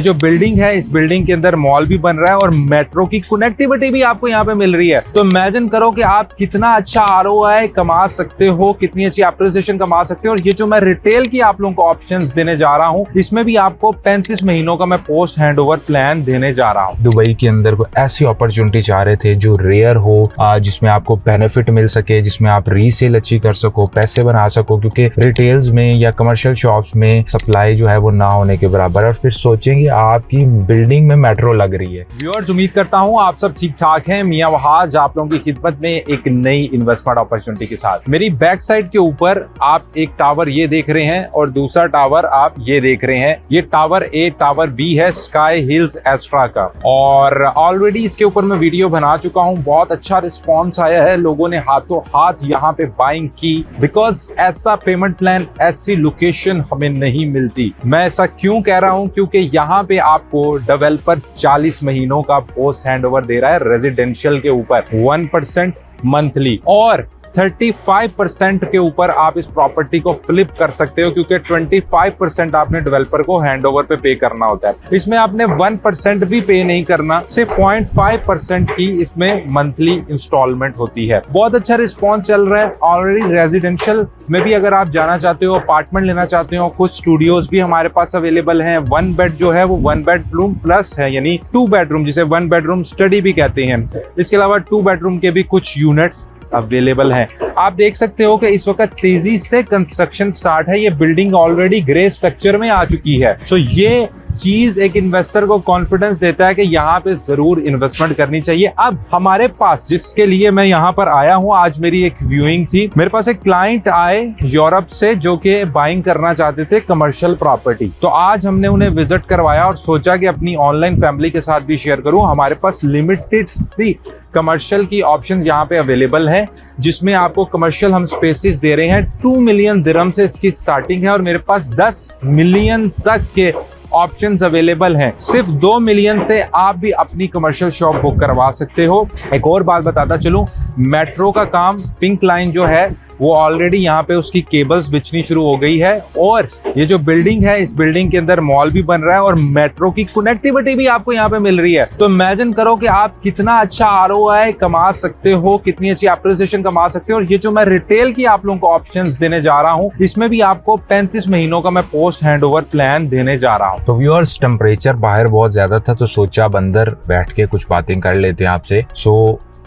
जो बिल्डिंग है, इस बिल्डिंग के अंदर मॉल भी बन रहा है और मेट्रो की कनेक्टिविटी भी आपको यहाँ पे मिल रही है। तो इमेजिन करो कि आप कितना अच्छा आरओआई कमा सकते हो, कितनी अच्छी एप्रिसिएशन कमा सकते हो। और ये जो मैं रिटेल की आप लोगों को ऑप्शंस देने जा रहा हूँ, इसमें भी आपको 35 महीनों का मैं पोस्ट हैंडओवर प्लान देने जा रहा हूँ। दुबई के अंदर कोई ऐसी अपॉर्चुनिटी चाह रहे थे जो रेयर हो, जिसमें आपको बेनिफिट मिल सके, जिसमें आप रीसेल अच्छी कर सको, पैसे बना सको, क्योंकि रिटेल्स में या कमर्शियल शॉप्स में सप्लाई जो है वो ना होने के बराबर। और फिर सोचेंगे आपकी बिल्डिंग में मेट्रो लग रही है। व्यूअर्स, उम्मीद करता हूँ आप सब ठीक ठाक हैं। मियां वहाज आप लोगों की खिदमत में एक नई इन्वेस्टमेंट अपॉर्चुनिटी के साथ। मेरी बैक साइड के ऊपर आप एक टावर ये देख रहे हैं और दूसरा टावर आप ये देख रहे हैं। ये टावर ए, टावर बी है स्काई हिल्स एस्ट्रा का। और ऑलरेडी इसके ऊपर मैं वीडियो बना चुका हूँ। बहुत अच्छा रिस्पॉन्स आया है, लोगों ने हाथों हाथ यहाँ पे बाइंग की। बिकॉज ऐसा पेमेंट प्लान, ऐसी लोकेशन हमें नहीं मिलती। मैं ऐसा क्यों कह रहा हूँ? क्योंकि यहाँ पे आपको डेवलपर 40 महीनों का पोस्ट हैंडओवर दे रहा है रेजिडेंशियल के ऊपर 1% मंथली, और 35% के ऊपर आप इस प्रॉपर्टी को फ्लिप कर सकते हो, क्योंकि 25% आपने डेवलपर को हैंडओवर पे पे करना होता है। इसमें आपने 1% भी पे नहीं करना, सिर्फ 0.5% की इसमें मंथली इंस्टॉलमेंट होती है। बहुत अच्छा रिस्पॉन्स चल रहा है। ऑलरेडी रेजिडेंशियल में भी अगर आप जाना चाहते हो, अपार्टमेंट लेना चाहते हो, कुछ स्टूडियोज भी हमारे पास अवेलेबल हैं। 1 बेड जो है वो 1 बेडरूम प्लस है, यानी 2 बेडरूम, जिसे 1 बेडरूम स्टडी भी कहते हैं। इसके अलावा 2 बेडरूम के भी कुछ यूनिट्स अवेलेबल है। आप देख सकते हो कि इस वक्त तेजी से कंस्ट्रक्शन स्टार्ट है। ये बिल्डिंग ऑलरेडी ग्रे स्ट्रक्चर में आ चुकी है। सो ये चीज एक इन्वेस्टर को कॉन्फिडेंस देता है कि यहाँ पे जरूर इन्वेस्टमेंट करनी चाहिए। अब हमारे पास, जिसके लिए मैं यहाँ पर आया हूँ, आज मेरी एक व्यूइंग थी। मेरे पास एक क्लाइंट आए यूरोप से जो कि बाइंग करना चाहते थे कमर्शियल प्रॉपर्टी। तो आज हमने उन्हें विजिट करवाया और सोचा कि अपनी ऑनलाइन फैमिली के साथ भी शेयर करूं। हमारे पास लिमिटेड सी कमर्शियल की ऑप्शन यहाँ पे अवेलेबल है, जिसमें आपको कमर्शियल हम स्पेसेस दे रहे हैं। 2 मिलियन दिरहम से इसकी स्टार्टिंग है और मेरे पास 10 मिलियन तक के ऑप्शंस अवेलेबल हैं। सिर्फ 2 मिलियन से आप भी अपनी कमर्शियल शॉप बुक करवा सकते हो। एक और बात बताता चलूं, मेट्रो का काम, पिंक लाइन जो है वो ऑलरेडी यहाँ पे उसकी केबल्स बिछनी शुरू हो गई है। और ये जो बिल्डिंग है, इस बिल्डिंग के अंदर मॉल भी बन रहा है और मेट्रो की कनेक्टिविटी भी आपको यहाँ पे मिल रही है। तो इमेजिन करो कि आप कितना अच्छा आरओआई कमा सकते हो, कितनी अच्छी एप्रिसिएशन कमा सकते हो। और ये जो मैं रिटेल की आप लोगों को ऑप्शंस देने जा रहा हूँ, इसमें भी आपको 35 महीनों का मैं पोस्ट हैंडओवर प्लान देने जा रहा हूँ। तो व्यूअर्स, टेम्परेचर बाहर बहुत ज्यादा था, तो सोचा अब अंदर बैठ के कुछ बातें कर लेते हैं आपसे।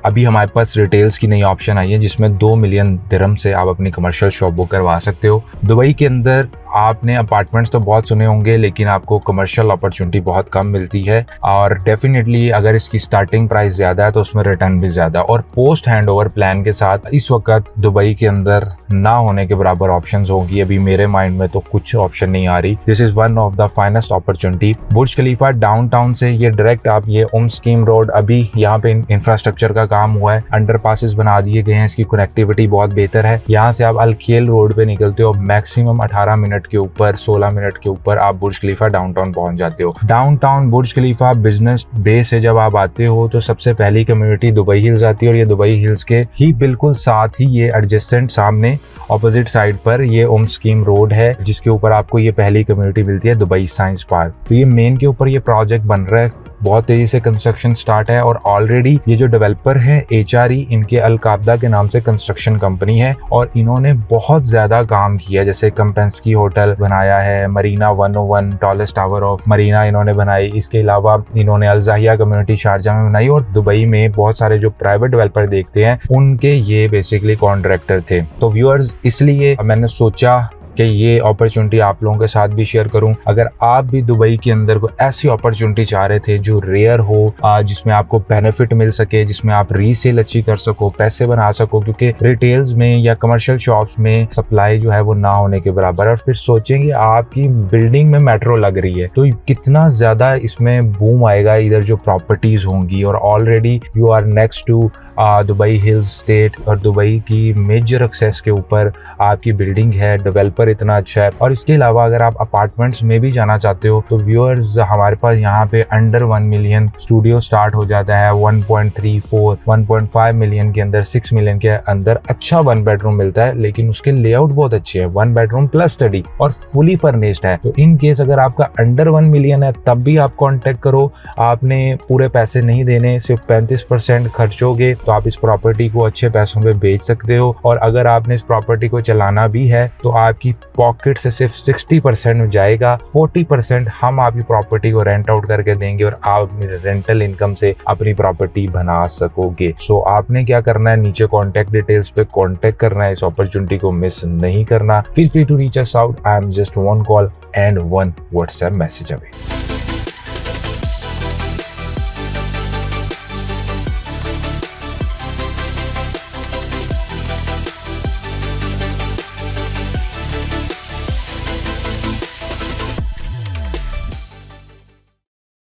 अभी हमारे पास रिटेल्स की नई ऑप्शन आई है, जिसमें 2 मिलियन दिरहम से आप अपनी कमर्शियल शॉप बुक करवा सकते हो। दुबई के अंदर आपने अपार्टमेंट्स तो बहुत सुने होंगे, लेकिन आपको कमर्शियल अपॉर्चुनिटी बहुत कम मिलती है। और डेफिनेटली अगर इसकी स्टार्टिंग प्राइस ज्यादा है तो उसमें रिटर्न भी ज्यादा। और पोस्ट हैंडओवर प्लान के साथ इस वक्त दुबई के अंदर ना होने के बराबर ऑप्शंस होंगी। अभी मेरे माइंड में तो कुछ ऑप्शन नहीं आ रही। This is one of the finest opportunity. Burj Khalifa downtown से ये डायरेक्ट आप ये स्कीम रोड, अभी यहाँ पे इंफ्रास्ट्रक्चर का काम हुआ है, अंडरपासेस बना दिए गए हैं, इसकी कनेक्टिविटी बहुत बेहतर है। यहाँ से आप अलखेल रोड पे निकलते हो, मैक्सिमम 18 मिनट के ऊपर, 16 मिनट के ऊपर आप बुर्ज खलीफा डाउनटाउन पहुंच जाते हो। डाउनटाउन बुर्ज खलीफा बिजनेस बे से जब आप आते हो तो सबसे पहली कम्युनिटी दुबई हिल्स आती है। और ये दुबई हिल्स के ही बिल्कुल साथ ही ये एडजेसेंट सामने ऑपोजिट साइड पर ये स्कीम रोड है, जिसके ऊपर आपको ये पहली कम्युनिटी मिलती है, दुबई साइंस पार्क। तो ये मेन के ऊपर ये प्रोजेक्ट बन रहा है, बहुत तेजी से कंस्ट्रक्शन स्टार्ट है। और ऑलरेडी ये जो डेवलपर है HRE, इनके अलकाबदा के नाम से कंस्ट्रक्शन कंपनी है, और इन्होंने बहुत ज्यादा काम किया। जैसे कंपेंस्की होटल बनाया है, Marina 101 tallest tower of Marina इन्होंने बनाई। इसके अलावा इन्होंने अलजाहिया कम्युनिटी शारजा में बनाई। और दुबई में बहुत सारे जो प्राइवेट डेवलपर देखते हैं, उनके ये बेसिकली कॉन्ट्रैक्टर थे। तो व्यूअर्स, इसलिए मैंने सोचा कि ये अपॉर्चुनिटी आप लोगों के साथ भी शेयर करूं। अगर आप भी दुबई के अंदर कोई ऐसी अपॉर्चुनिटी चाह रहे थे जो रेयर हो, जिसमें आपको बेनिफिट मिल सके, जिसमें आप रीसेल अच्छी कर सको, पैसे बना सको, क्योंकि रिटेल्स में या कमर्शियल शॉप्स में सप्लाई जो है वो ना होने के बराबर। और फिर सोचेंगे आपकी बिल्डिंग में मेट्रो लग रही है, तो कितना ज्यादा इसमें बूम आएगा। इधर जो प्रॉपर्टीज होंगी, और already you are next to Dubai Hills Estate और दुबई की मेजर एक्सेस के ऊपर आपकी बिल्डिंग है, डेवलपर इतना अच्छा है। और इसके अलावा अगर आप अपार्टमेंट्स में भी जाना चाहते हो तो व्यूअर्स हमारे पास यहाँ पे अंडर 1 मिलियन स्टूडियो स्टार्ट हो जाता है, 1.34 1.5 मिलियन के अंदर, 6 मिलियन के अंदर अच्छा 1 बेडरूम मिलता है, लेकिन उसके लेआउट बहुत अच्छे हैं, 1 बेडरूम प्लस स्टडी और फुली फर्निश्ड है। तो इन केस अगर आपका अंडर 1 मिलियन है तब भी आप कॉन्टेक्ट करो, आपने पूरे पैसे नहीं देने, सिर्फ 35% खर्चोगे तो आप इस प्रॉपर्टी को अच्छे पैसों पे बेच सकते हो। और अगर आपने इस प्रॉपर्टी को चलाना भी है तो आपकी पॉकेट से सिर्फ 60% जाएगा, 40% हम आपकी प्रॉपर्टी को रेंट आउट करके देंगे और आप अपनी रेंटल इनकम से अपनी प्रॉपर्टी बना सकोगे। सो आपने क्या करना है, नीचे कॉन्टेक्ट डिटेल्स पे कॉन्टेक्ट करना है, इस अपॉर्चुनिटी को मिस नहीं करना। Feel free to reach us out, I am just 1 call and 1 WhatsApp message away.